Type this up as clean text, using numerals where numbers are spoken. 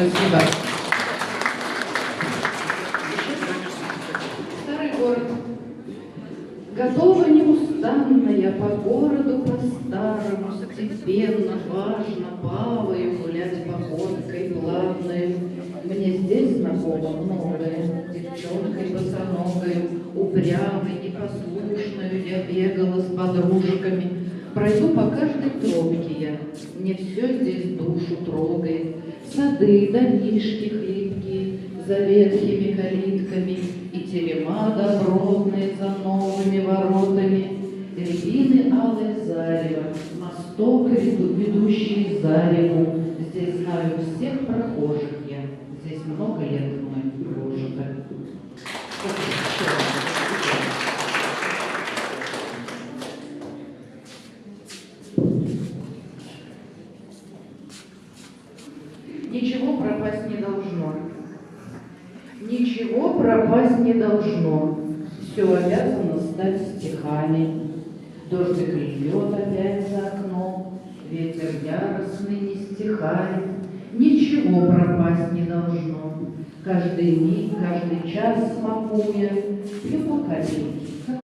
Спасибо. Старый город. Готова неустанно я по городу по-старому, степенно, важно, плаваю, гулять походкой плавной. Мне здесь знакомо многое, девчонкой босоногой, упрямой, непослушной я бегала с подружками. Пройду по каждой тропке я, мне все здесь душу трогает. Сады, домишки хлипкие, за ветхими калитками, и терема добротные за новыми воротами, рябины алое зарево, мосток, ведущий за реку. Здесь знаю всех прохожих я, здесь много лет мной прожито. Ничего пропасть не должно. Ничего пропасть не должно. Все обязано стать стихами. Дождик льет опять за окном, ветер яростный не стихает. Ничего пропасть не должно. Каждый миг, каждый час смакуя, пью по капельке.